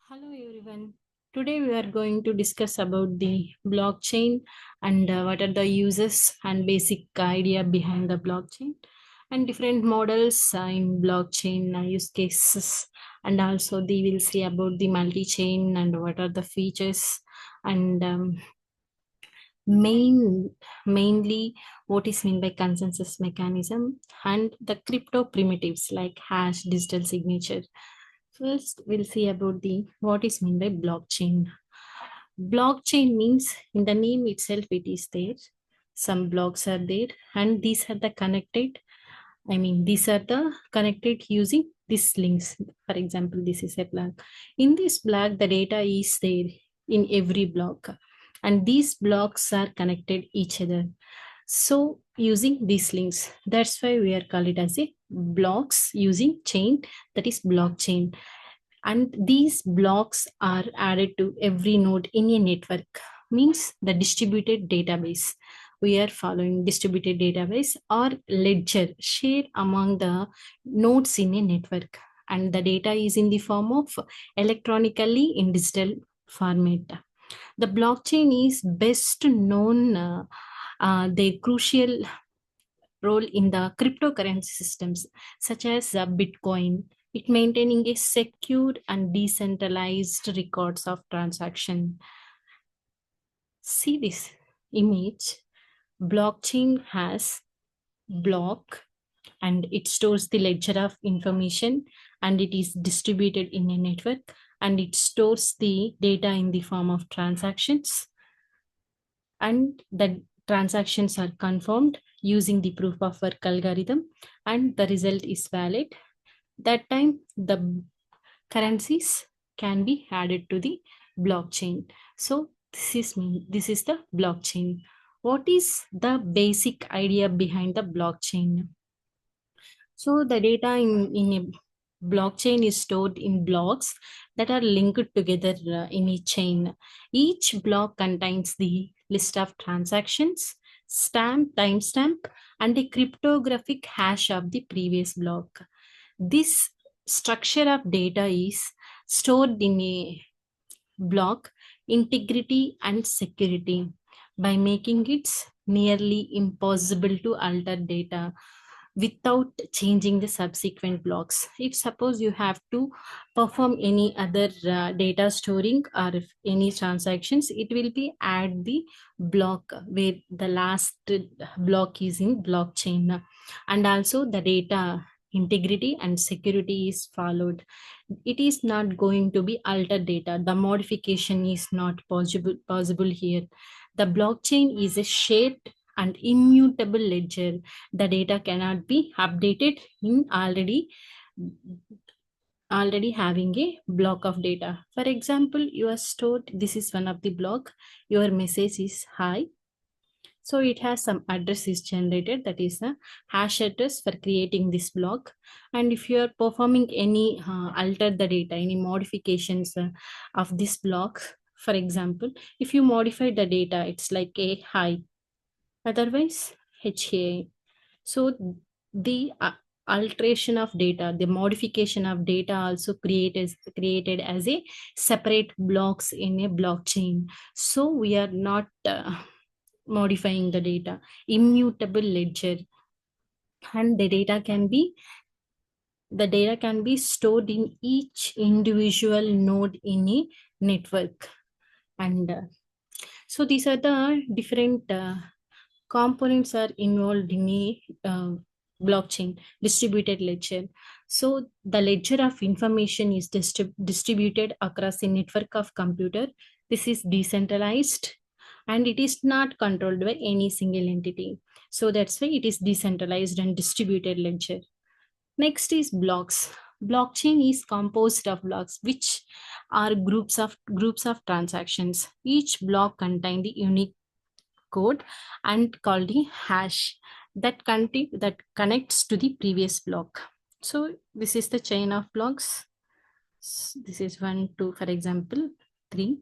Hello everyone. Today we are going to discuss about the blockchain and what are the uses and basic idea behind the blockchain and different models in blockchain use cases, and also they will see about the multi-chain and what are the features and mainly what is meant by consensus mechanism and the crypto primitives like hash, digital signature. First, we'll see about the what is meant by blockchain. Blockchain means in the name itself it is there. Some blocks are there, and these are the connected. These are the connected using these links. For example, this is a block. In this block, the data is there in every block, and these blocks are connected each other. So using these links, that's why we are called it as a blocks using chain, that is blockchain. And these blocks are added to every node in a network, means the distributed database. We are following distributed database or ledger shared among the nodes in a network, and the data is in the form of electronically in digital format. The blockchain is best known the crucial role in the cryptocurrency systems such as Bitcoin. It maintaining a secure and decentralized records of transaction. See this image. Blockchain has block and it stores the ledger of information, and it is distributed in a network, and it stores the data in the form of transactions, and the transactions are confirmed using the proof of work algorithm, and the result is valid. That time the currencies can be added to the blockchain. So this is the blockchain. What is the basic idea behind the blockchain? So the data in a blockchain is stored in blocks that are linked together in a chain. Each block contains the list of transactions, timestamp, and a cryptographic hash of the previous block. This structure of data is stored in a block integrity and security by making it nearly impossible to alter data without changing the subsequent blocks. If suppose you have to perform any other data storing or if any transactions, it will be at the block where the last block is in blockchain, and also the data integrity and security is followed. It is not going to be altered data. The modification is not possible here. The blockchain is a shared and immutable ledger. The data cannot be updated in already having a block of data. For example, you are stored, this is one of the block, your message is hi. So it has some address is generated, that is a hash address for creating this block. And if you are performing any alter the data, any modifications of this block, for example, if you modify the data, it's like a hi, otherwise HA. So the alteration of data, the modification of data also created as a separate blocks in a blockchain. So we are not modifying the data, immutable ledger, and the data can be stored in each individual node in a network. And so these are the different components are involved in a blockchain distributed ledger. So the ledger of information is distributed across a network of computer. This is decentralized and it is not controlled by any single entity. So that's why it is decentralized and distributed ledger. Next is blocks. Blockchain is composed of blocks, which are groups of transactions. Each block contains the unique code and called the hash that connects to the previous block. So this is the chain of blocks. This is 1 2, for example 3.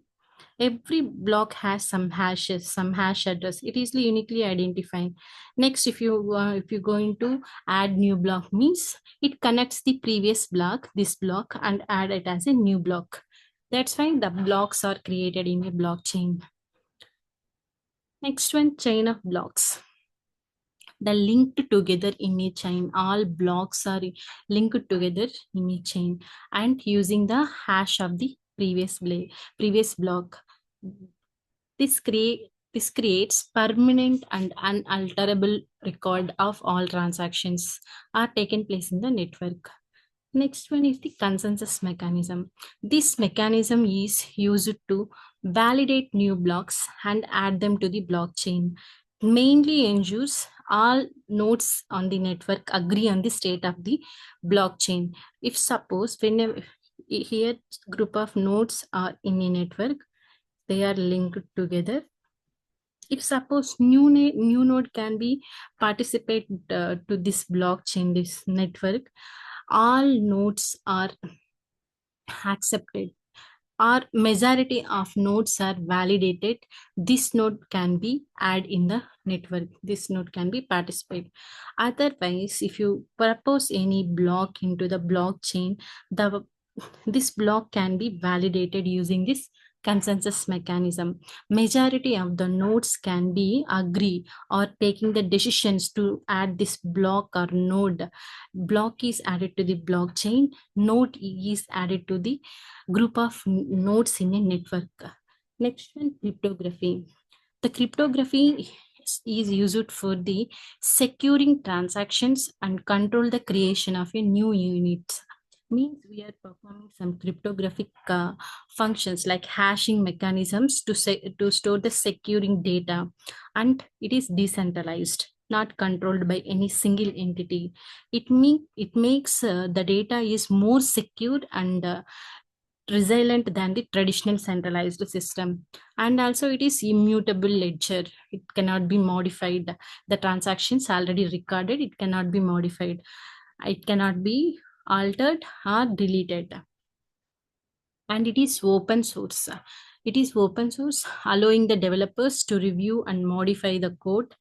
Every block has some hashes, some hash address. It is uniquely identified. Next, if you're going to add new block, means it connects the previous block, this block, and add it as a new block. That's why the blocks are created in a blockchain. Next one, chain of blocks. The linked together in a chain. All blocks are linked together in a chain and using the hash of the previous block. This creates permanent and unalterable record of all transactions are taken place in the network. Next one is the consensus mechanism. This mechanism is used to validate new blocks and add them to the blockchain. Mainly ensures all nodes on the network agree on the state of the blockchain. If suppose whenever here group of nodes are in a network, they are linked together. If suppose new node can be participate to this blockchain, this network, all nodes are accepted or majority of nodes are validated, this node can be add in the network, this node can be participate. Otherwise, if you propose any block into the blockchain, the this block can be validated using this consensus mechanism. Majority of the nodes can be agree or taking the decisions to add this block or node. Block is added to the blockchain, node is added to the group of nodes in a network. Next one, cryptography. The cryptography is used for the securing transactions and control the creation of a new unit. Means we are performing some cryptographic functions like hashing mechanisms to store the securing data, and it is decentralized, not controlled by any single entity. It makes the data is more secure and resilient than the traditional centralized system. And also it is immutable ledger, it cannot be modified. The transactions already recorded, it cannot be modified, it cannot be altered or deleted. And it is open source. It is open source, allowing the developers to review and modify the code.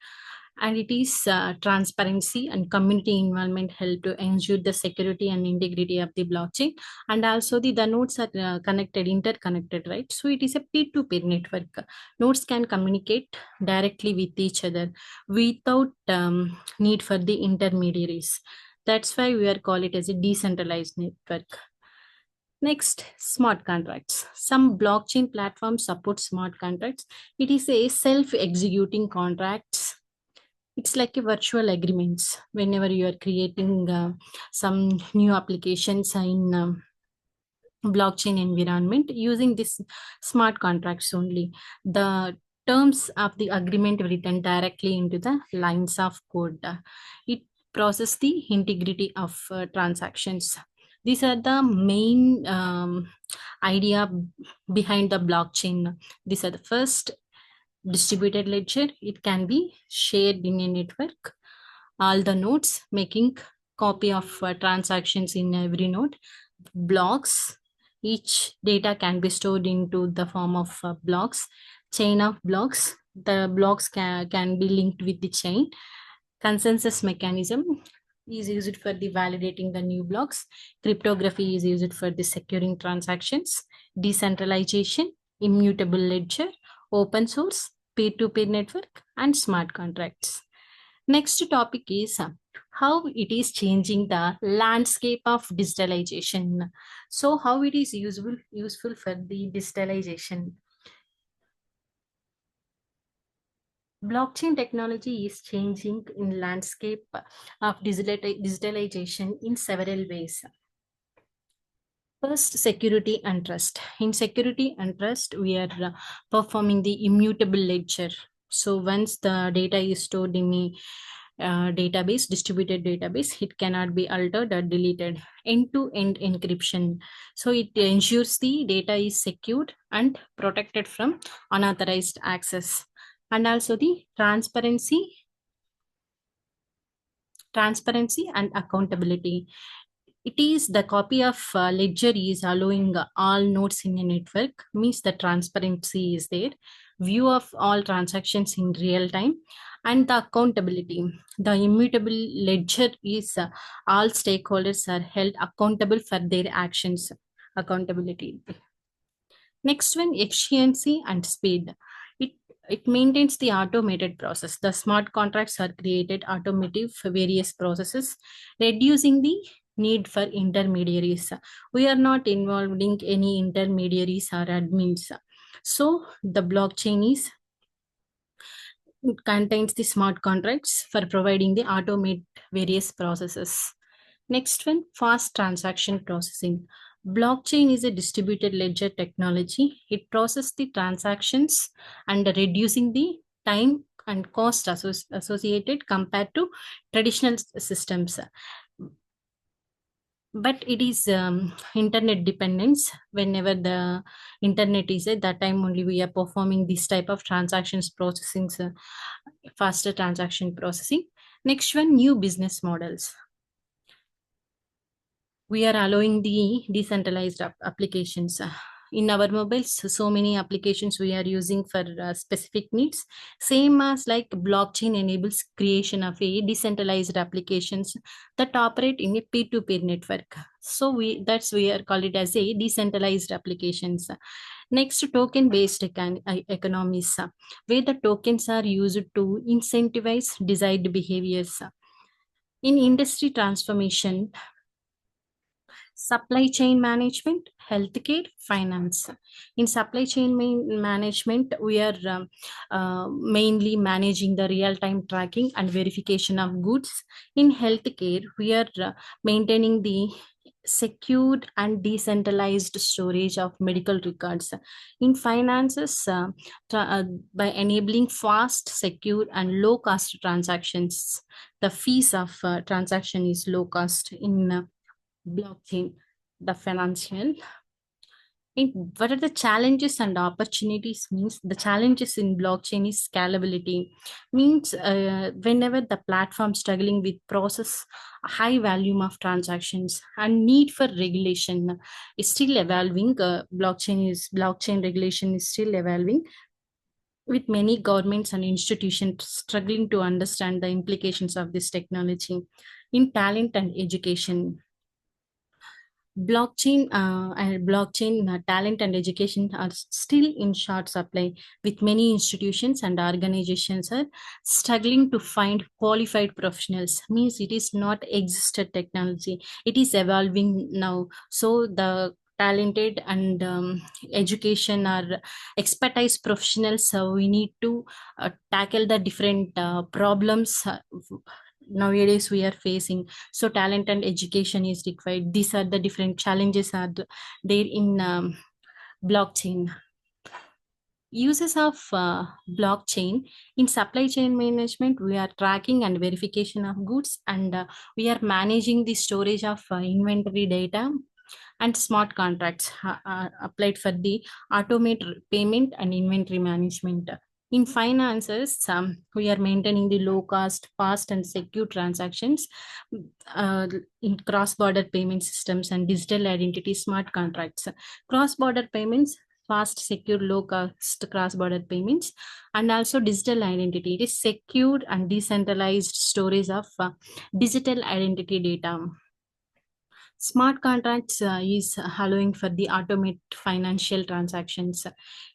And it is transparency and community involvement help to ensure the security and integrity of the blockchain. And also the nodes are interconnected, right? So it is a peer-to-peer network. Nodes can communicate directly with each other without need for the intermediaries. That's why we are call it as a decentralized network. Next, smart contracts. Some blockchain platforms support smart contracts. It is a self-executing contracts. It's like a virtual agreements. Whenever you are creating some new applications in blockchain environment using this smart contracts only, the terms of the agreement written directly into the lines of code. It process the integrity of transactions. These are the main idea behind the blockchain. These are the first, distributed ledger. It can be shared in a network, all the nodes making copy of transactions in every node. Blocks, each data can be stored into the form of blocks. Chain of blocks, the blocks can be linked with the chain. Consensus mechanism is used for the validating the new blocks. Cryptography is used for the securing transactions. Decentralization, immutable ledger, open source, peer-to-peer network, and smart contracts. Next topic is how it is changing the landscape of digitalization. So how it is useful for the digitalization. Blockchain technology is changing in landscape of digitalization in several ways. First, security and trust. In security and trust, we are performing the immutable ledger. So once the data is stored in a database, distributed database, it cannot be altered or deleted. End-to-end encryption. So it ensures the data is secured and protected from unauthorized access. And also the transparency and accountability. It is the copy of ledger is allowing all nodes in a network, means the transparency is there, view of all transactions in real time, and the accountability. The immutable ledger is all stakeholders are held accountable for their actions. Accountability. Next one, efficiency and speed. It it maintains the automated process. The smart contracts are created automative for various processes, reducing the need for intermediaries. We are not involving any intermediaries or admins. So the blockchain is contains the smart contracts for providing the automate various processes. Next one, fast transaction processing. Blockchain is a distributed ledger technology. It processes the transactions and reducing the time and cost associated compared to traditional systems. But it is internet dependence. Whenever the internet is at that time only we are performing this type of transactions processing, faster transaction processing. Next one, new business models. We are allowing the decentralized applications. In our mobiles, so many applications we are using for specific needs. Same as like blockchain enables creation of a decentralized applications that operate in a peer-to-peer network. So we are called it as a decentralized applications. Next, token-based economies, where the tokens are used to incentivize desired behaviors. In industry transformation, supply chain management, healthcare, finance. In supply chain management, we are mainly managing the real-time tracking and verification of goods. In healthcare, we are maintaining the secured and decentralized storage of medical records. In finances, by enabling fast, secure, and low-cost transactions, the fees of transaction is low cost in blockchain. The financial, what are the challenges and opportunities? Means the challenges in blockchain is scalability. Means whenever the platform struggling with process a high volume of transactions and need for regulation is still evolving. Blockchain regulation is still evolving, with many governments and institutions struggling to understand the implications of this technology. In talent and education, blockchain talent and education are still in short supply, with many institutions and organizations are struggling to find qualified professionals. Means it is not existed technology, it is evolving now. So the talented and education or expertise professionals, so we need to tackle the different problems nowadays we are facing. So talent and education is required. These are the different challenges are there in blockchain. Uses of blockchain in supply chain management, we are tracking and verification of goods, and we are managing the storage of inventory data. And smart contracts are applied for the automate payment and inventory management. In finances, we are maintaining the low cost, fast, and secure transactions in cross-border payment systems and digital identity smart contracts. Cross-border payments, fast, secure, low cost cross-border payments, and also digital identity. It is secure and decentralized storage of digital identity data. Smart contracts is allowing for the automate financial transactions.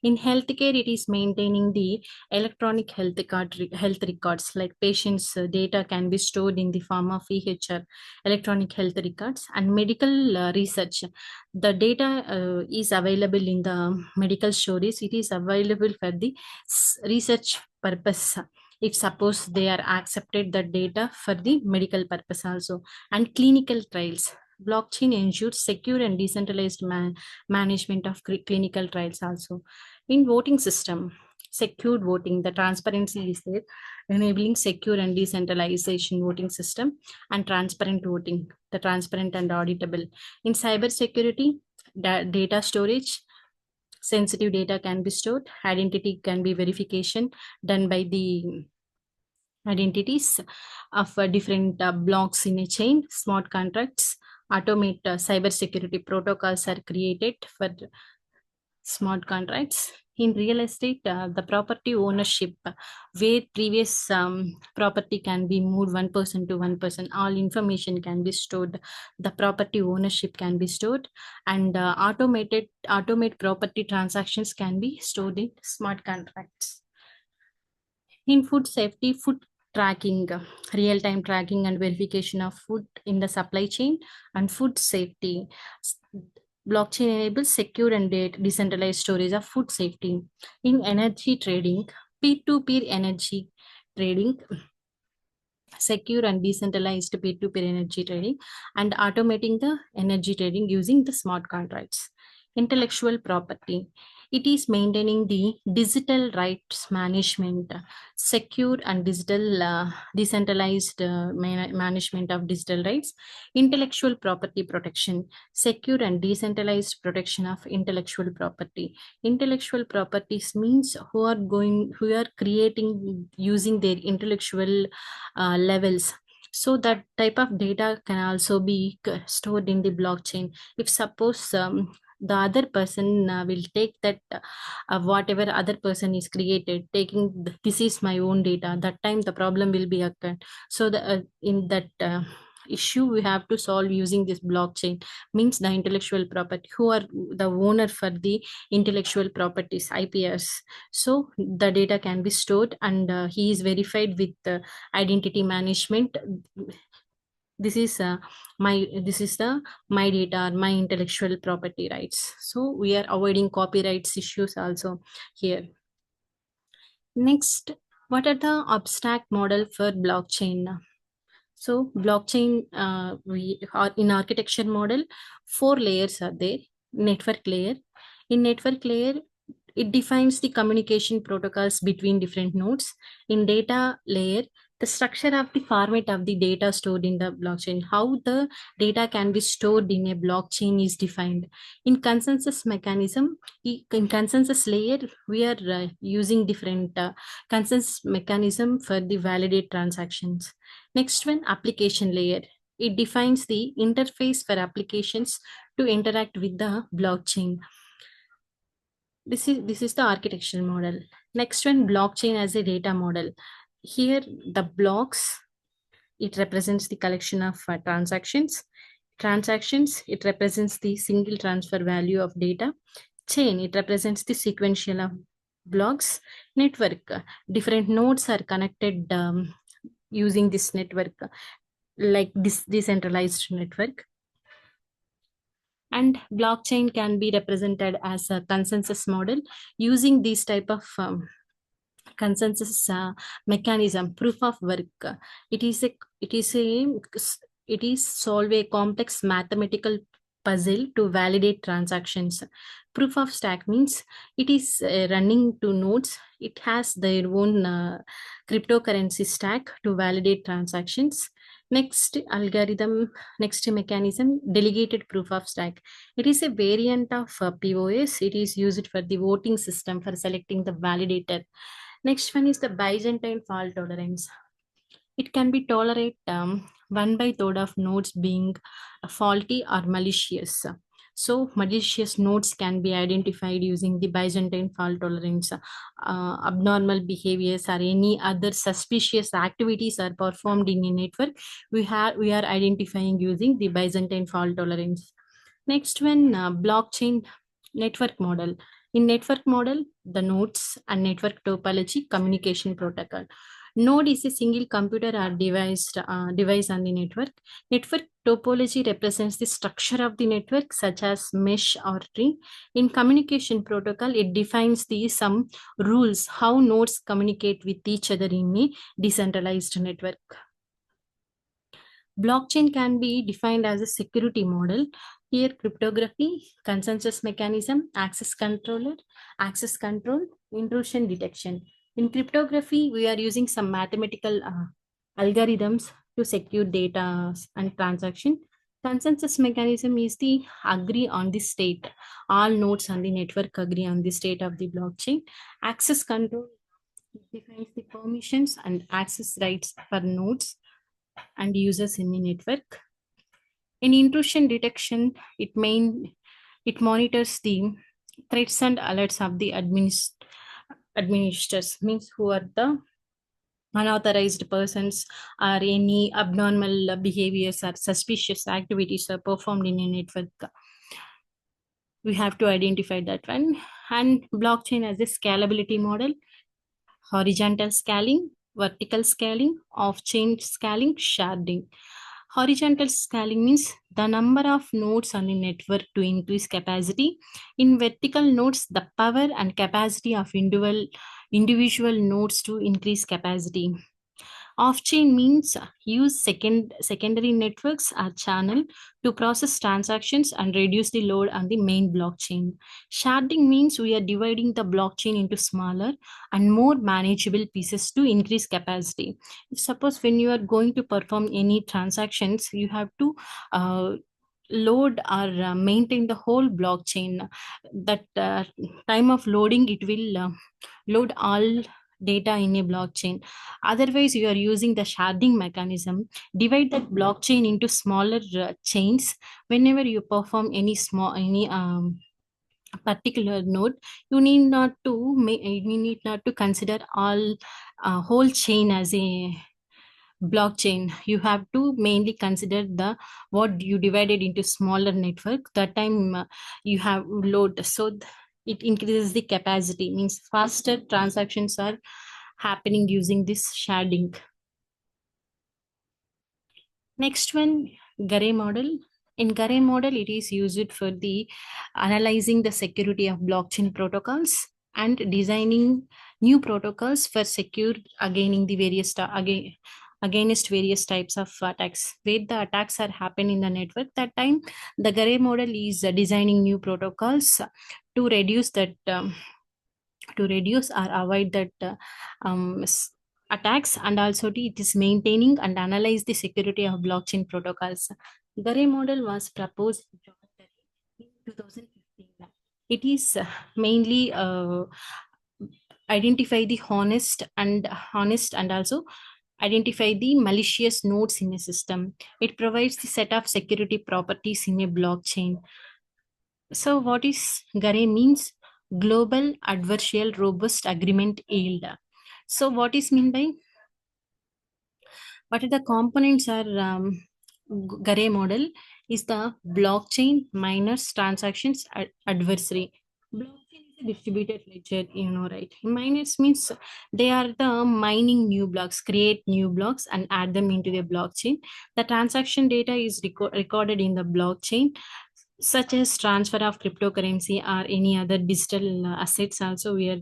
In healthcare, it is maintaining the electronic health records, like patients' data can be stored in the form of EHR, electronic health records, and medical research. The data is available in the medical storage. It is available for the research purpose. If suppose they are accepted the data for the medical purpose also. And clinical trials, blockchain ensures secure and decentralized management of clinical trials also. In voting system, secured voting, the transparency is there, enabling secure and decentralization voting system. And transparent voting, the transparent and auditable. In cyber security, data storage, sensitive data can be stored, identity can be verification done by the identities of different blocks in a chain. Smart contracts automate cyber security protocols are created for smart contracts. In real estate, the property ownership, where previous property can be moved one person to one person, all information can be stored. The property ownership can be stored, and automate property transactions can be stored in smart contracts. In food safety, food tracking, real-time tracking and verification of food in the supply chain, and food safety. Blockchain enables secure and decentralized storage of food safety. In energy trading, peer-to-peer energy trading, secure and decentralized peer-to-peer energy trading, and automating the energy trading using the smart contracts. Intellectual property. It is maintaining the digital rights management, secure and decentralized management of digital rights. Intellectual property protection, secure and decentralized protection of intellectual property. Intellectual properties means who are creating using their intellectual levels. So that type of data can also be stored in the blockchain. If suppose the other person will take that whatever other person is created, taking this is my own data, that time the problem will be occurred. So in that issue we have to solve using this blockchain, means the intellectual property, who are the owner for the intellectual properties, IPS. So the data can be stored, and he is verified with identity management. This is the my data, my intellectual property rights. So we are avoiding copyrights issues also here. Next, what are the abstract model for blockchain? So blockchain, we are in architecture model, 4 layers are there. Network layer. In network layer, it defines the communication protocols between different nodes. In data layer, the structure of the format of the data stored in the blockchain, how the data can be stored in a blockchain is defined. In consensus mechanism, in consensus layer, we are using different consensus mechanism for the validate transactions. Next one, application layer. It defines the interface for applications to interact with the blockchain. This is the architectural model. Next one, blockchain as a data model. Here the blocks, it represents the collection of transactions. Transactions, it represents the single transfer value of data. Chain, it represents the sequential of blocks. Network, different nodes are connected using this network, like this decentralized network. And blockchain can be represented as a consensus model using these type of consensus mechanism, proof of work. It is a it is a it is solve a complex mathematical puzzle to validate transactions. Proof of stack means it is running to nodes. It has their own cryptocurrency stack to validate transactions. Next algorithm, next mechanism, delegated proof of stack. It is a variant of POS. It is used for the voting system for selecting the validator. Next one is the Byzantine fault tolerance. It can be tolerate 1/3 of nodes being faulty or malicious. So malicious nodes can be identified using the Byzantine fault tolerance. Abnormal behaviors or any other suspicious activities are performed in a network. We are identifying using the Byzantine fault tolerance. Next one, blockchain network model. In network model, the nodes and network topology communication protocol. Node is a single computer or device on the network. Network topology represents the structure of the network, such as mesh or tree. In communication protocol, it defines some rules how nodes communicate with each other in a decentralized network. Blockchain can be defined as a security model. Here, cryptography, consensus mechanism, access control, intrusion detection. In cryptography, we are using some mathematical algorithms to secure data and transaction. Consensus mechanism is the agree on the state. All nodes on the network agree on the state of the blockchain. Access control defines the permissions and access rights for nodes and users in the network. In intrusion detection, it monitors the Threats and alerts of the administrators means who are the unauthorized persons or any abnormal behaviors or suspicious activities are performed in a network. We have to identify that one. And blockchain as a scalability model, horizontal scaling, vertical scaling, off-chain scaling, sharding. Horizontal scaling means the number of nodes on a network to increase capacity. In vertical nodes, the power and capacity of individual nodes to increase capacity. Off-chain means use secondary networks or channel to process transactions and reduce the load on the main blockchain. Sharding means we are dividing the blockchain into smaller and more manageable pieces to increase capacity. Suppose when you are going to perform any transactions, you have to load or maintain the whole blockchain. That time of loading, it will load all data in a blockchain. Otherwise, you are using the sharding mechanism. Divide that blockchain into smaller chains. Whenever you perform any particular node, you need not to consider all whole chain as a blockchain. You have to mainly consider the what you divided into smaller network. That time you have load, so it increases the capacity, means faster transactions are happening using this sharding. Next one, Gare model. In Gare model, it is used for the analyzing the security of blockchain protocols and designing new protocols for secure against the against various types of attacks. Where the attacks are happening in the network, that time the Gare model is designing new protocols to reduce that to reduce or avoid that attacks, and also it is maintaining and analyze the security of blockchain protocols. Gare model was proposed in 2015. It is mainly identify the honest and also identify the malicious nodes in a system. It provides the set of security properties in a blockchain. So what is GARE means? Global Adversarial Robust Agreement Yield. So what is mean by, what are the components are GARE model is the blockchain miners transactions adversary. Blockchain is a distributed ledger, you know, right? Miners means they are the mining new blocks, create new blocks and add them into the blockchain. The transaction data is recorded in the blockchain, such as transfer of cryptocurrency or any other digital assets also we are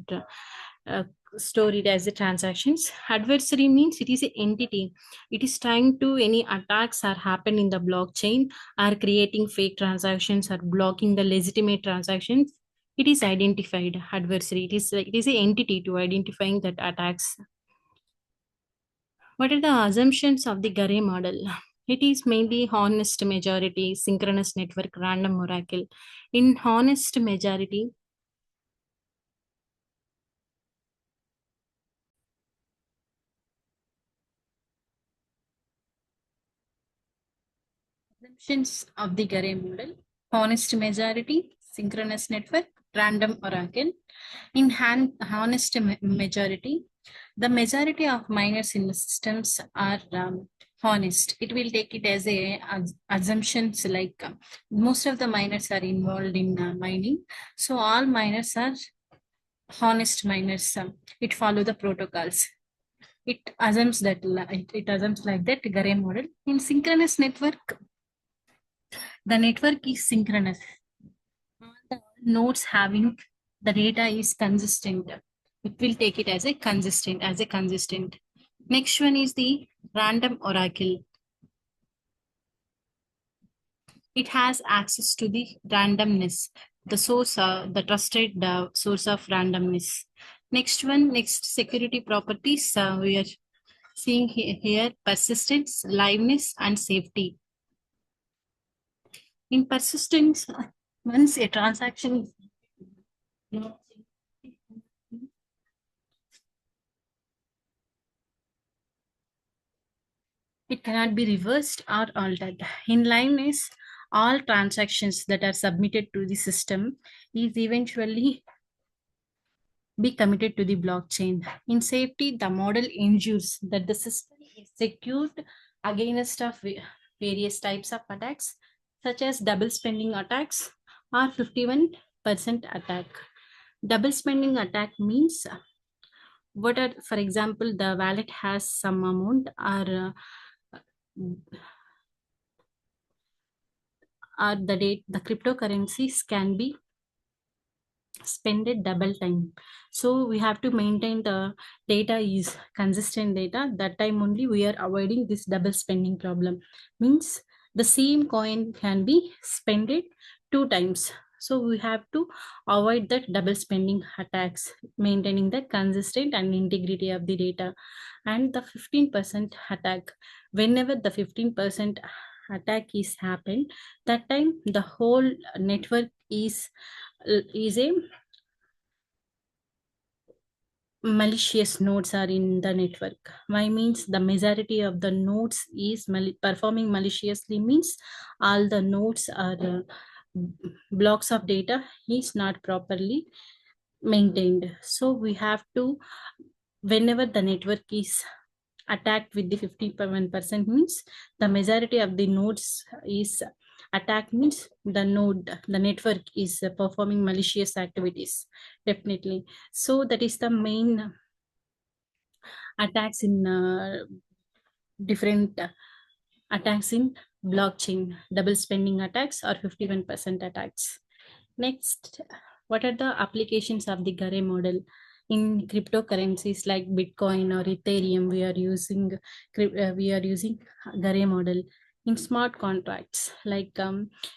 uh, store it as a transactions. Adversary means it is an entity. It is trying to any attacks are happen in the blockchain, are creating fake transactions or blocking the legitimate transactions. It is identified adversary. It is an entity to identifying that attacks. What are the assumptions of the Gare model? It is mainly honest majority, synchronous network, random oracle. In honest majority, assumptions of the Gare model: honest majority, synchronous network, random oracle. In honest majority, the majority of miners in the systems are honest. It will take it as a assumptions like most of the miners are involved in mining, so all miners are honest miners. It follow the protocols. It assumes that it assumes like that Gare model. In synchronous network, the network is synchronous. All the nodes having the data is consistent. It will take it as a consistent. Next one is the random oracle. It has access to the randomness, the source, the trusted source of randomness. Next security properties we are seeing here: persistence, liveness, and safety. In persistence, once a transaction is, it cannot be reversed or altered. In liveness, all transactions that are submitted to the system is eventually be committed to the blockchain. In safety, the model ensures that the system is secured against of various types of attacks, such as double spending attacks or 51% attack. Double spending attack means what are, for example, the wallet has some amount, or the date the cryptocurrencies can be spend it double time. So we have to maintain the data is consistent data. That time only we are avoiding this double spending problem. Means the same coin can be spent it two times. So we have to avoid that double spending attacks, maintaining the consistent and integrity of the data. And the 15% attack, whenever the 15% attack is happened, that time the whole network is a malicious nodes are in the network. Why means the majority of the nodes is performing maliciously, means all the nodes are blocks of data is not properly maintained. So we have to, whenever the network is attacked with the 51% means the majority of the nodes is attack, means the network is performing malicious activities, definitely. So that is the main attacks in different attacks in blockchain, double spending attacks or 51% attacks. Next, what are the applications of the Gare model? In cryptocurrencies like Bitcoin or Ethereum, we are using Gare model. In smart contracts like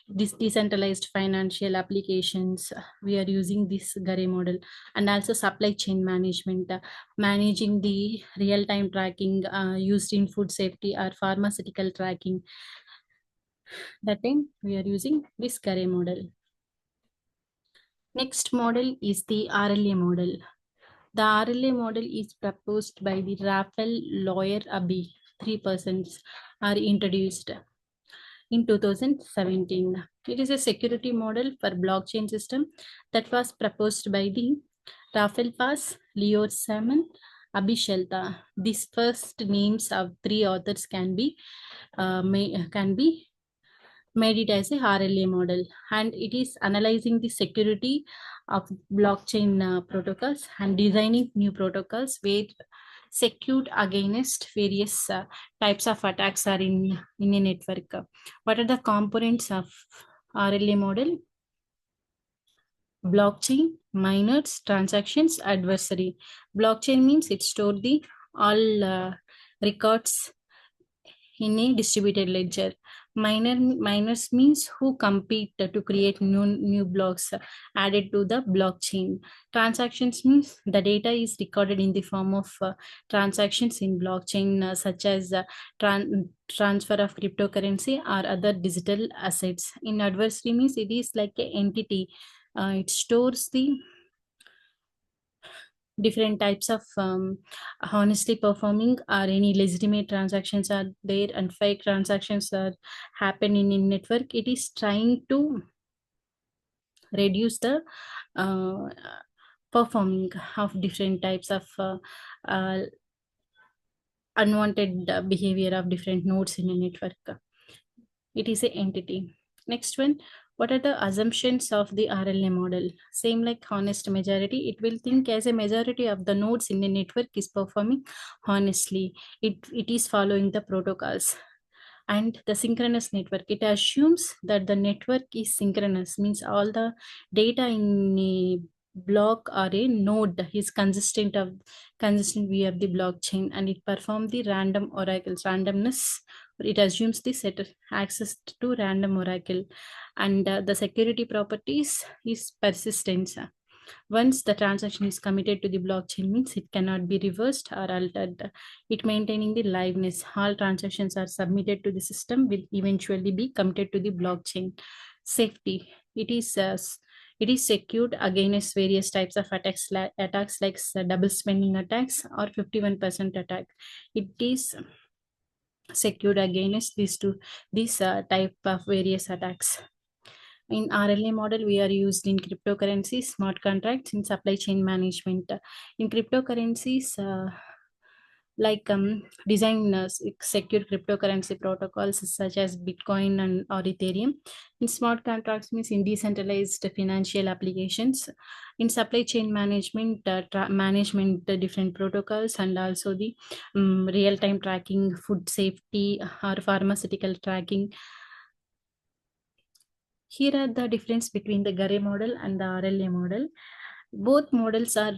this decentralized financial applications, we are using this Gare model. And also supply chain management, managing the real-time tracking used in food safety or pharmaceutical tracking. That time we are using this Gare model. Next model is the RLA model. The RLA model is proposed by the Raphael Lawyer Abbey. Three persons are introduced in 2017. It is a security model for blockchain system that was proposed by the Raphael Paz, Leo Salmon, Abhi Shelta. These first names of three authors can be made it as a RLA model, and it is analyzing the security of blockchain protocols and designing new protocols where secured against various types of attacks are in a network. What are the components of RLA model? Blockchain, miners, transactions, adversary. Blockchain means it stored the all records in a distributed ledger. Miners means who compete to create new blocks added to the blockchain. Transactions means the data is recorded in the form of transactions in blockchain, such as transfer of cryptocurrency or other digital assets. In adversary means it is like an entity. It stores the different types of honestly performing or any legitimate transactions are there and fake transactions are happening in network. It is trying to reduce the uh, performing of different types of uh, unwanted behavior of different nodes in a network. It is a entity. Next one, what are the assumptions of the RLA model? Same like honest majority, it will think as a majority of the nodes in the network is performing honestly. It is following the protocols. And the synchronous network, it assumes that the network is synchronous, means all the data in a block or a node is consistent via the blockchain, and it perform the random oracles randomness. It assumes the set access to random oracle. And the security properties is persistence. Once the transaction is committed to the blockchain, means it cannot be reversed or altered. It maintaining the liveness. All transactions are submitted to the system will eventually be committed to the blockchain. Safety. It is secured against various types of attacks like double spending attacks or 51% attack. It is secured against these type of various attacks. In RLA model, we are used in cryptocurrencies, smart contracts, in supply chain management. In cryptocurrencies, design secure cryptocurrency protocols such as Bitcoin and or Ethereum. In smart contracts means in decentralized financial applications. In supply chain management, different protocols, and also the real-time tracking, food safety or pharmaceutical tracking. Here are the difference between the Gare model and the RLA model. Both models are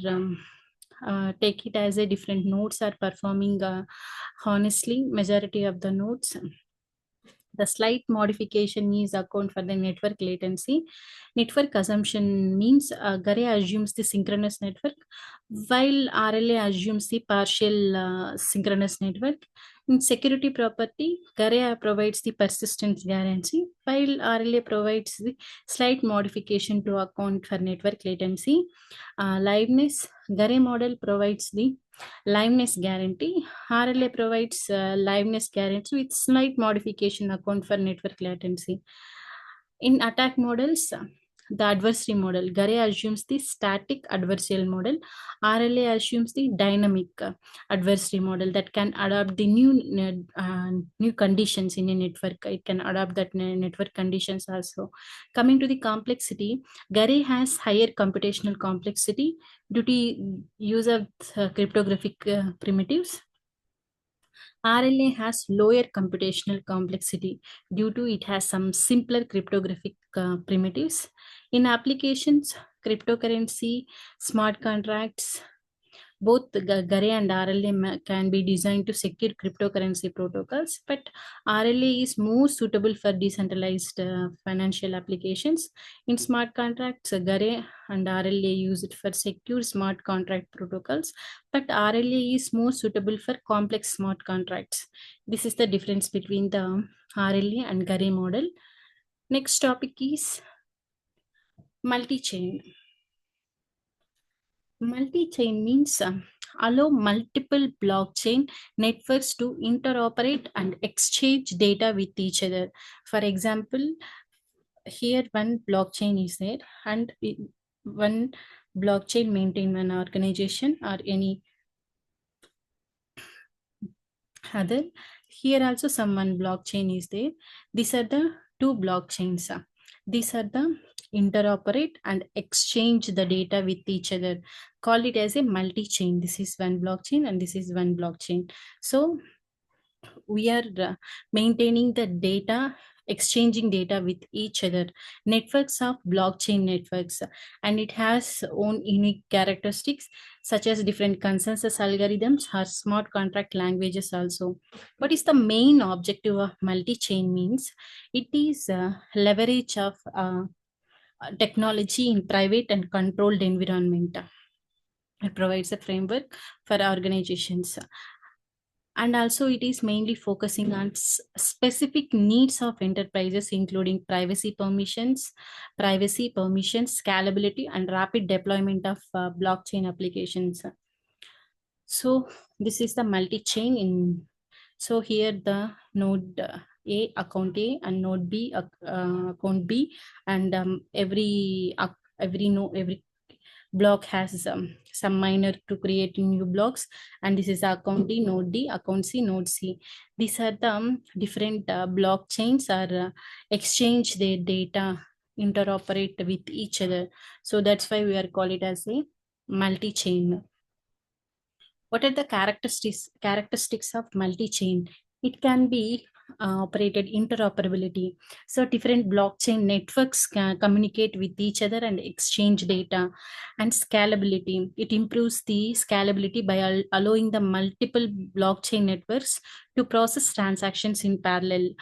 take it as a different nodes are performing honestly majority of the nodes. The slight modification is account for the network latency. Network assumption means Gare assumes the synchronous network, while RLA assumes the partial synchronous network. In security property, Gare provides the persistence guarantee, while RLA provides the slight modification to account for network latency. Liveness, Gare model provides the liveness guarantee. RLA provides liveness guarantee with slight modification account for network latency. In attack models, the adversary model, Gare assumes the static adversarial model. RLA assumes the dynamic adversary model that can adapt the new conditions in a network. It can adapt that network conditions also. Coming to the complexity, Gare has higher computational complexity due to use of cryptographic primitives. RLA has lower computational complexity due to it has some simpler cryptographic primitives. In applications, cryptocurrency, smart contracts, both the Gare and RLA can be designed to secure cryptocurrency protocols, but RLA is more suitable for decentralized financial applications. In smart contracts, Gare and RLA use it for secure smart contract protocols, but RLA is more suitable for complex smart contracts. This is the difference between the RLA and Gare model. Next topic is multi-chain. Multi-chain means allow multiple blockchain networks to interoperate and exchange data with each other. For example, here one blockchain is there, and one blockchain maintain one organization or any other. Here also some one blockchain is there. These are the two blockchains. These are the interoperate and exchange the data with each other. Call it as a multi-chain. This is one blockchain and this is one blockchain. So we are maintaining the data, exchanging data with each other. Networks of blockchain networks, and it has own unique characteristics such as different consensus algorithms or smart contract languages also. What is the main objective of multi-chain means? It is leverage of technology in private and controlled environment. It provides a framework for organizations, and also it is mainly focusing on specific needs of enterprises, including privacy permissions, scalability, and rapid deployment of blockchain applications. So this is the multi-chain in. So here the node A and node B account B, and every block has some miner to create new blocks, and this is account D, account C, node C. These are the different blockchains are exchange their data, interoperate with each other. So that's why we are call it as a multi-chain. What are the characteristics of multi-chain? It can be operated interoperability. So different blockchain networks can communicate with each other and exchange data. And scalability. It improves the scalability by allowing the multiple blockchain networks to process transactions in parallel.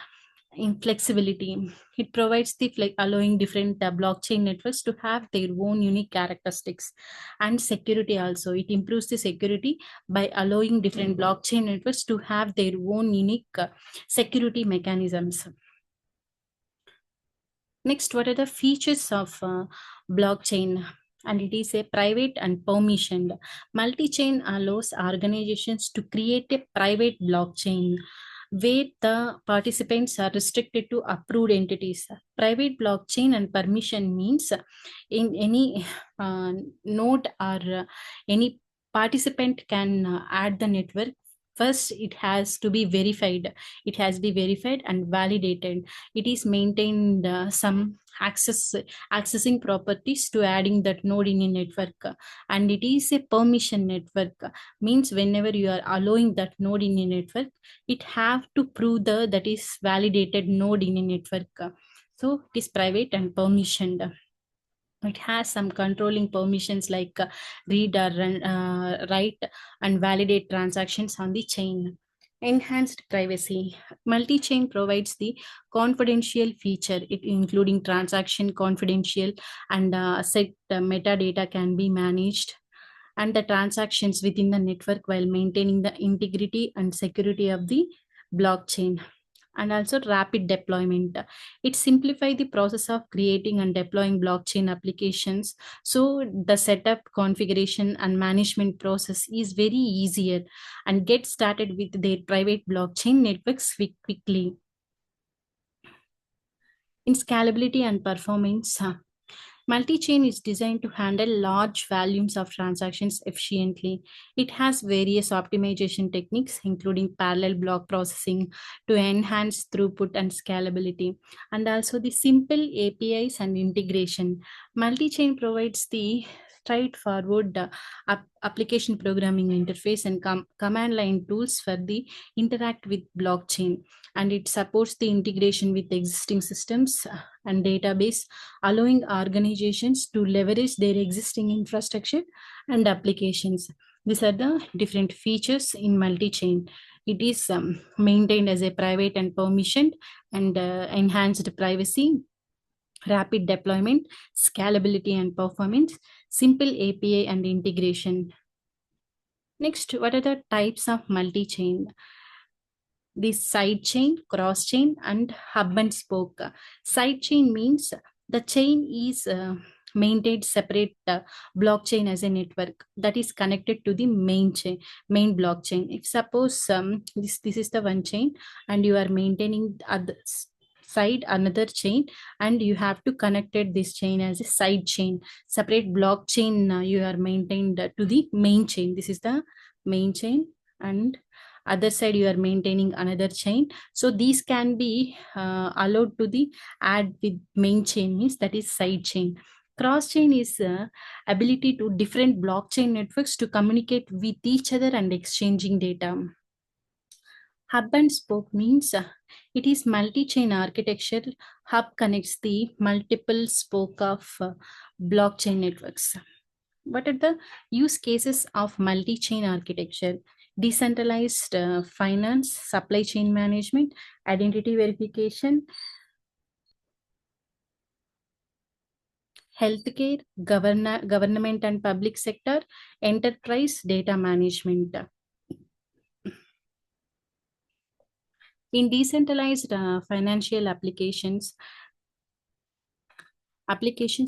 In flexibility, it provides the allowing different blockchain networks to have their own unique characteristics. And security also, it improves the security by allowing different blockchain networks to have their own unique security mechanisms. Next, what are the features of blockchain? And it is a private and permissioned. Multi-chain allows organizations to create a private blockchain where the participants are restricted to approved entities. Private blockchain and permission means in any uh, node or any participant can add the network. First, it has to be verified. It has to be verified and validated. It is maintained some accessing properties to adding that node in a network, and it is a permission network. Means whenever you are allowing that node in a network, it have to prove that is validated node in a network. So it is private and permissioned. It has some controlling permissions like read or write and validate transactions on the chain. Enhanced privacy. Multi-chain provides the confidential feature, it including transaction confidential and set metadata can be managed and the transactions within the network while maintaining the integrity and security of the blockchain. And also rapid deployment. It simplifies the process of creating and deploying blockchain applications. So the setup, configuration, and management process is very easier and get started with their private blockchain networks quickly. In scalability and performance, multi-chain is designed to handle large volumes of transactions efficiently. It has various optimization techniques, including parallel block processing to enhance throughput and scalability, and also the simple APIs and integration. Multi-chain provides the straightforward application programming interface and command line tools for the interact with blockchain, and it supports the integration with existing systems and database, allowing organizations to leverage their existing infrastructure and applications. These are the different features in multi-chain. It is maintained as a private and permissioned and enhanced privacy, rapid deployment, scalability and performance, simple API and integration. Next, what are the types of multi-chain? The side chain, cross chain, and hub and spoke. Side chain means the chain is maintained separate blockchain as a network that is connected to the main chain, main blockchain. If suppose this is the one chain and you are maintaining other side another chain, and you have to connected this chain as a side chain, separate blockchain you are maintained to the main chain. This is the main chain, and other side you are maintaining another chain. So these can be allowed to the add with main chain, means that is side chain. Cross chain is ability to different blockchain networks to communicate with each other and exchanging data. Hub and spoke means it is multi-chain architecture. Hub connects the multiple spoke of blockchain networks. What are the use cases of multi-chain architecture? Decentralized finance, supply chain management, identity verification, healthcare, government and public sector, enterprise data management. In decentralized financial applications,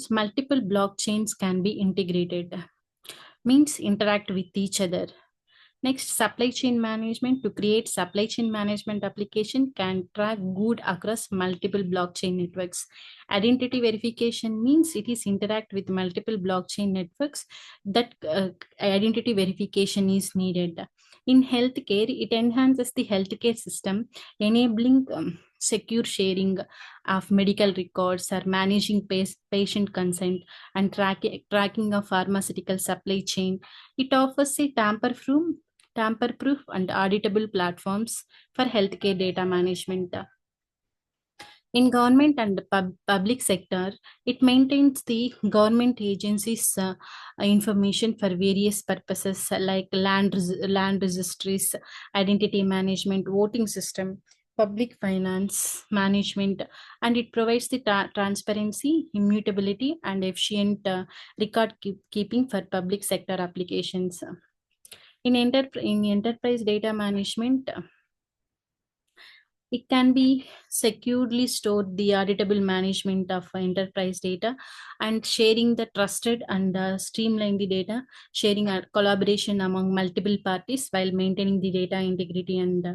multiple blockchains can be integrated, means interact with each other. Next, supply chain management. To create supply chain management application can track good across multiple blockchain networks. Identity verification means it is interact with multiple blockchain networks that identity verification is needed. In healthcare, it enhances the healthcare system, enabling secure sharing of medical records or managing patient consent and tracking of pharmaceutical supply chain. It offers a tamper-proof and auditable platforms for healthcare data management. In government and public sector, it maintains the government agencies' information for various purposes like land registries, identity management, voting system, public finance management, and it provides the transparency, immutability, and efficient record keeping for public sector applications. In enterprise data management, It can be securely stored the auditable management of enterprise data and sharing the trusted and streamline the data, sharing a collaboration among multiple parties while maintaining the data integrity and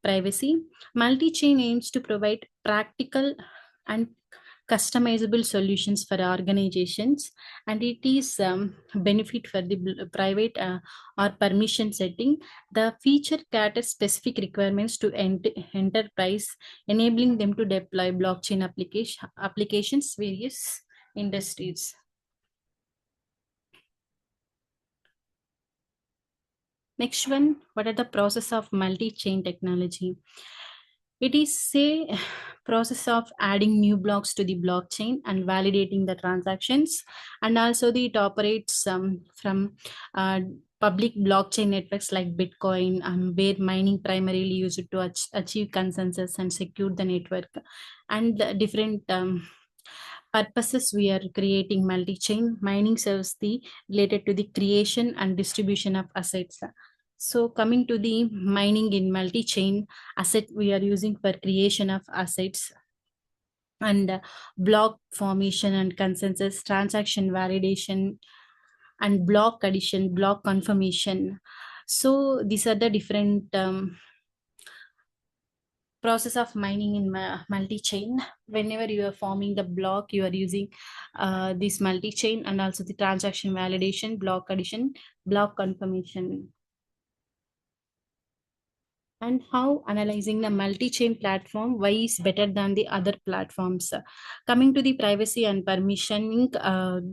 privacy. Multi-chain aims to provide practical and customizable solutions for organizations, and it is benefit for the private or permission setting. The feature caters specific requirements to enterprise, enabling them to deploy blockchain applications various industries. Next one, what are the process of multi-chain technology? It is a process of adding new blocks to the blockchain and validating the transactions, and also it operates from uh, public blockchain networks like Bitcoin, where mining primarily used to achieve consensus and secure the network, and the different purposes we are creating multi-chain. Mining serves the related to the creation and distribution of assets. So coming to the mining in multi-chain, asset we are using for creation of assets, and block formation and consensus, transaction validation, and block addition, block confirmation. So these are the different process of mining in multi-chain. Whenever you are forming the block, you are using this multi-chain, and also the transaction validation, block addition, block confirmation. And how analyzing the multi-chain platform, why is better than the other platforms. Coming to the privacy and permissioning,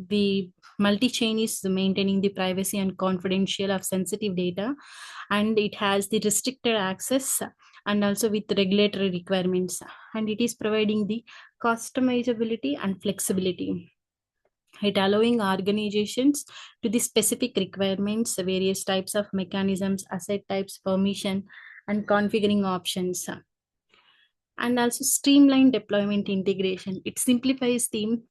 the multi-chain is maintaining the privacy and confidential of sensitive data, and it has the restricted access and also with regulatory requirements, and it is providing the customizability and flexibility. It allowing organizations to the specific requirements, various types of mechanisms, asset types, permission, and configuring options, and also streamline deployment integration. It simplifies the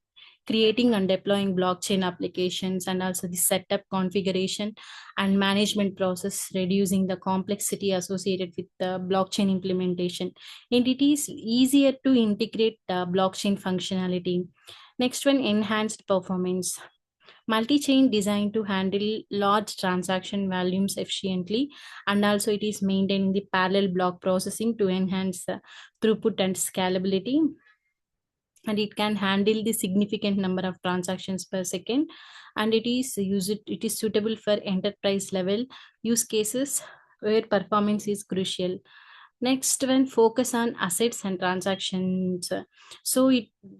creating and deploying blockchain applications, and also the setup, configuration, and management process, reducing the complexity associated with the blockchain implementation. And it is easier to integrate blockchain functionality. Next one, enhanced performance. Multi-chain designed to handle large transaction volumes efficiently, and also it is maintaining the parallel block processing to enhance throughput and scalability, and it can handle the significant number of transactions per second, and it is suitable for enterprise level use cases where performance is crucial. Next one, focus on assets and transactions. So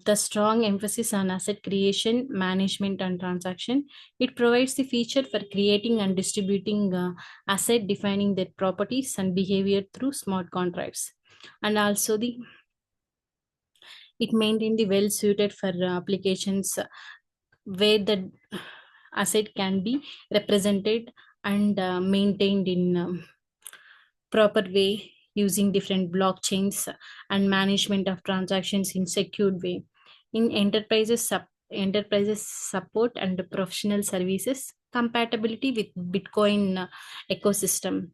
the strong emphasis on asset creation, management, and transaction. It provides the feature for creating and distributing asset, defining their properties and behavior through smart contracts. And also it maintain the well suited for applications where the asset can be represented and maintained in proper way using different blockchains, and management of transactions in secured way. In enterprises support and professional services, compatibility with Bitcoin ecosystem.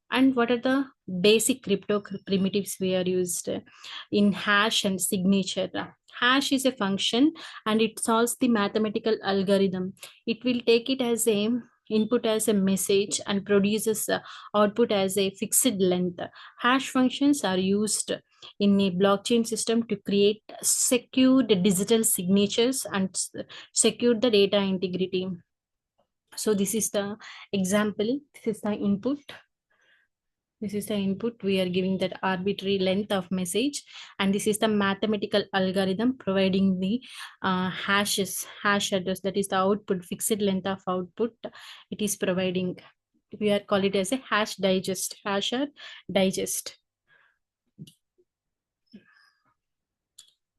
And what are the basic crypto primitives we are used in hash and signature? Hash is a function, and it solves the mathematical algorithm. It will take it as a input as a message and produces output as a fixed length. Hash functions are used in a blockchain system to create secured digital signatures and secure the data integrity. So this is the example. This is the input. This is the input. We are giving that arbitrary length of message, and this is the mathematical algorithm providing the hash address, that is the output, fixed length of output. It is providing. We are call it as a hash digest, hash or digest.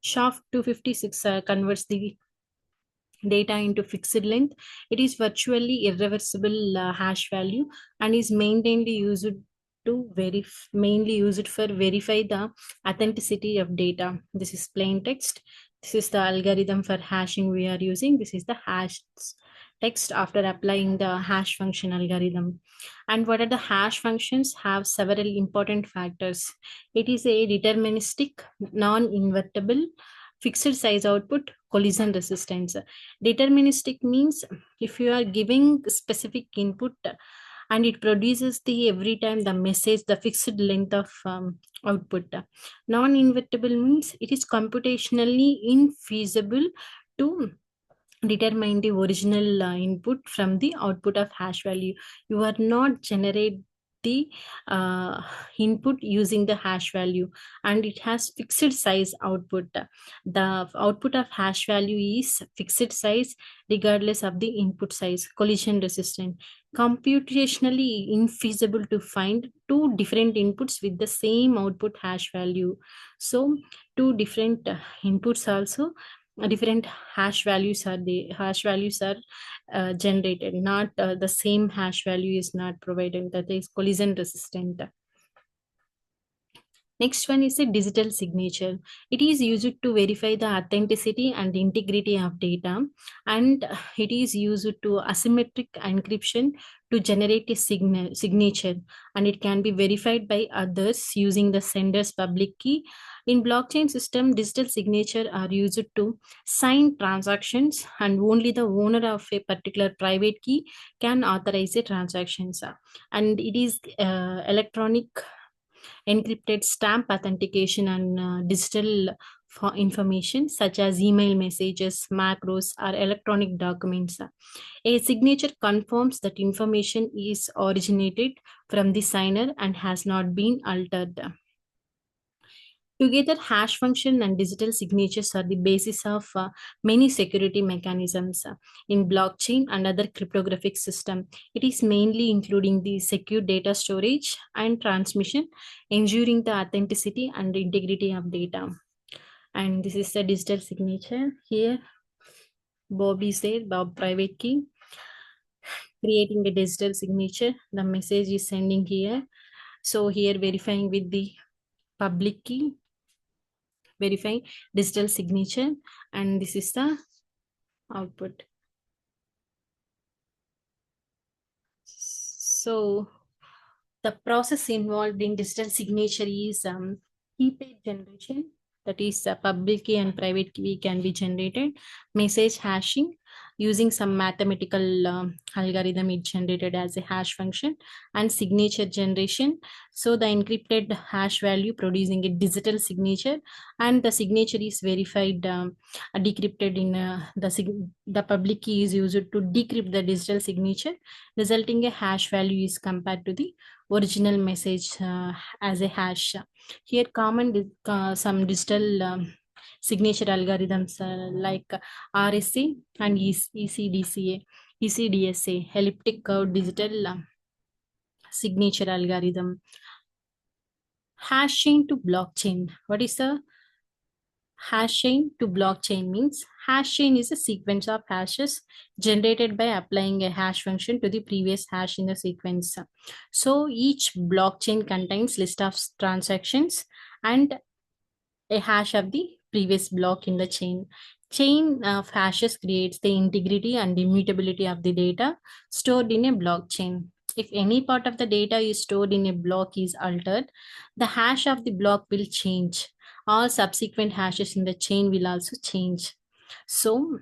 SHA-256 converts the data into fixed length. It is virtually irreversible hash value, and is mainly used for verify the authenticity of data. This is plain text. This is the algorithm for hashing we are using. This is the hash text after applying the hash function algorithm. And what are the hash functions? Have several important factors. It is a deterministic, non-invertible, fixed size output, collision resistance. Deterministic means if you are giving specific input and it produces the every time the message the fixed length of output. Non-invertible means it is computationally infeasible to determine the original input from the output of hash value. You are not generate the uh, input using the hash value, and it has fixed size output. The output of hash value is fixed size regardless of the input size. Collision resistant, computationally infeasible to find two different inputs with the same output hash value. So two different inputs also, different hash values are generated, not the same hash value is not provided, that is collision resistant. Next one is a digital signature. It is used to verify the authenticity and integrity of data, and it is used to asymmetric encryption to generate a signature, and it can be verified by others using the sender's public key. In blockchain system, digital signature are used to sign transactions, and only the owner of a particular private key can authorize a transactions. And it is electronic encrypted stamp authentication and digital for information such as email messages, macros, or electronic documents. A signature confirms that information is originated from the signer and has not been altered. Together, hash function and digital signatures are the basis of many security mechanisms in blockchain and other cryptographic system. It is mainly including the secure data storage and transmission, ensuring the authenticity and integrity of data. And this is the digital signature. Here, Bob is there, Bob private key, creating a digital signature. The message is sending here. So here verifying with the public key, verifying digital signature, and this is the output. So the process involved in digital signature is key pair generation, that is public key and private key can be generated, message hashing using some mathematical algorithm is generated as a hash function, and signature generation, so the encrypted hash value producing a digital signature, and the signature is verified, decrypted in the public key is used to decrypt the digital signature, resulting a hash value is compared to the original message as a hash. Here common some digital signature algorithms like RSA and ECDSA, elliptic curve digital signature algorithm. Hashing to blockchain. What is the hash chain to blockchain? Means hash chain is a sequence of hashes generated by applying a hash function to the previous hash in the sequence. So each blockchain contains list of transactions and a hash of the previous block in the chain. Chain of hashes creates the integrity and immutability of the data stored in a blockchain. If any part of the data is stored in a block is altered, the hash of the block will change. All subsequent hashes in the chain will also change. So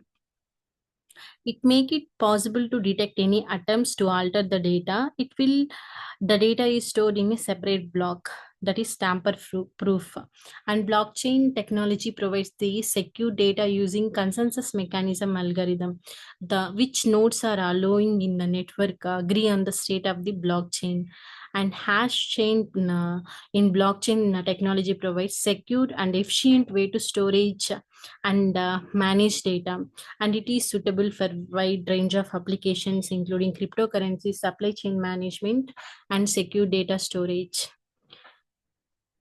it make it possible to detect any attempts to alter the data. The data is stored in a separate block, that is tamper proof. And blockchain technology provides the secure data using consensus mechanism algorithm, the which nodes are allowing in the network agree on the state of the blockchain. And hash chain in blockchain technology provides secure and efficient way to storage and manage data, and it is suitable for wide range of applications including cryptocurrency, supply chain management, and secure data storage.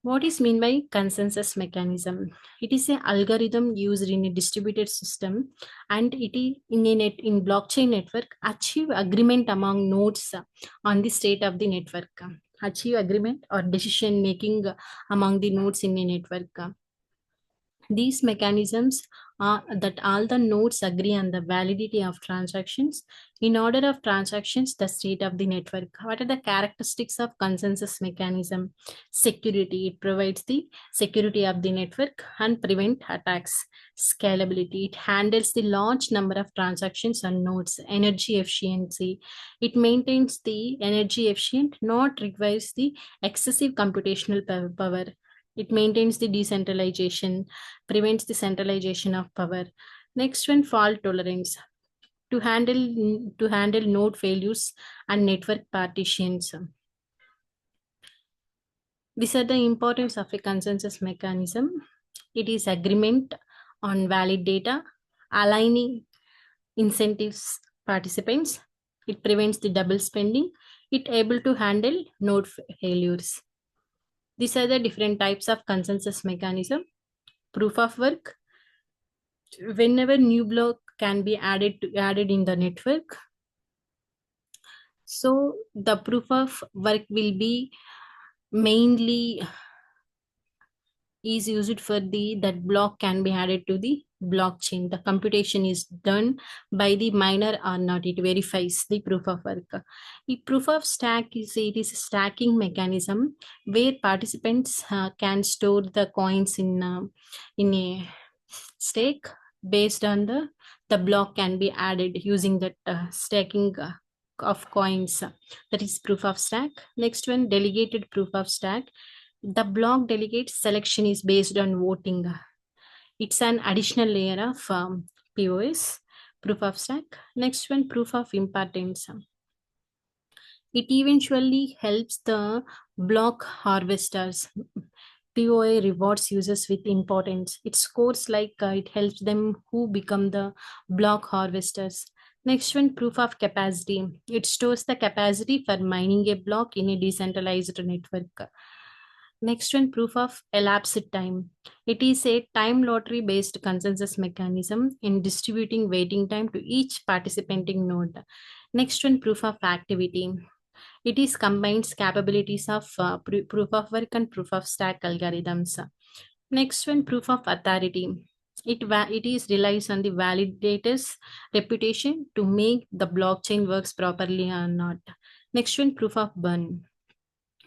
What is mean by consensus mechanism? It is an algorithm used in a distributed system, and it is in blockchain network achieve agreement among nodes on the state of the network. Achieve agreement or decision making among the nodes in a network. These mechanisms that all the nodes agree on the validity of transactions. In order of transactions, the state of the network. What are the characteristics of consensus mechanism? Security. It provides the security of the network and prevent attacks. Scalability. It handles the large number of transactions on nodes. Energy efficiency. It maintains the energy efficient, not requires the excessive computational power. It maintains the decentralization, prevents the centralization of power. Next one, fault tolerance. To handle node failures and network partitions. These are the importance of a consensus mechanism. It is agreement on valid data, aligning incentives participants. It prevents the double spending. It able to handle node failures. These are the different types of consensus mechanism. Proof of work. Whenever new block can be added in the network, so the proof of work will be mainly is used for the that block can be added to the blockchain. The computation is done by the miner or not. It verifies the proof of work. The proof of stack is a stacking mechanism where participants can store the coins in a stake based on the block can be added using that stacking of coins. That is proof of stack. Next one, delegated proof of stack. The block delegate selection is based on voting. It's an additional layer of POS, proof of stack. Next one, proof of importance. It eventually helps the block harvesters. POA rewards users with importance. It scores like it helps them who become the block harvesters. Next one, proof of capacity. It stores the capacity for mining a block in a decentralized network. Next one, proof of elapsed time. It is a time lottery based consensus mechanism in distributing waiting time to each participating node. Next one, proof of activity. It is combines capabilities of proof of work and proof of stack algorithms. Next one, proof of authority. It is relies on the validator's reputation to make the blockchain works properly or not. Next one, proof of burn.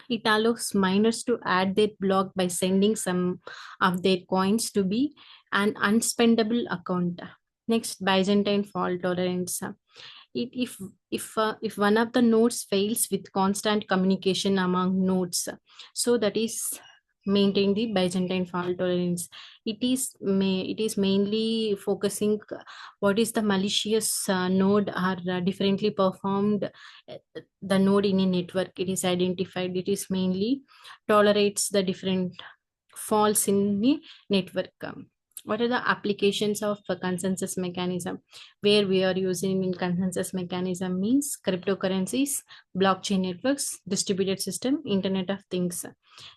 It allows miners to add their block by sending some of their coins to be an unspendable account. Next, Byzantine fault tolerance. If one of the nodes fails with constant communication among nodes, so that is maintain the Byzantine fault tolerance. It is mainly focusing what is the malicious node are differently performed the node in a network. It is identified. It is mainly tolerates the different faults in the network. What are the applications of a consensus mechanism? Where we are using in consensus mechanism means cryptocurrencies, blockchain networks, distributed system, Internet of Things.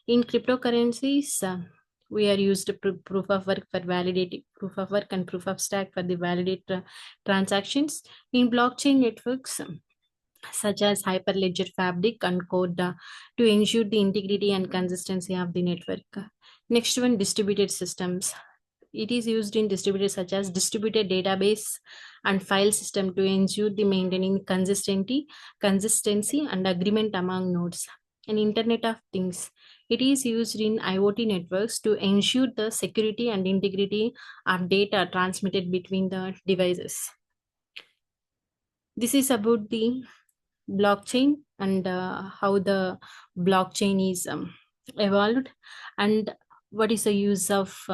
In cryptocurrencies, we are used proof of work for validating proof of work and proof of stack for the validate transactions. In blockchain networks, such as Hyperledger Fabric and Code to ensure the integrity and consistency of the network. Next one, distributed systems. It is used in distributed such as distributed database and file system to ensure the maintaining consistency and agreement among nodes. And Internet of Things. It is used in IoT networks to ensure the security and integrity of data transmitted between the devices. This is about the blockchain and how the blockchain is evolved and what is the use of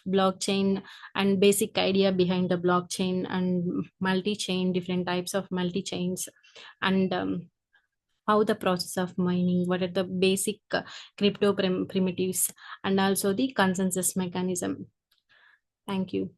blockchain and basic idea behind the blockchain and multi-chain, different types of multi-chains, and how the process of mining, what are the basic crypto primitives, and also the consensus mechanism. Thank you.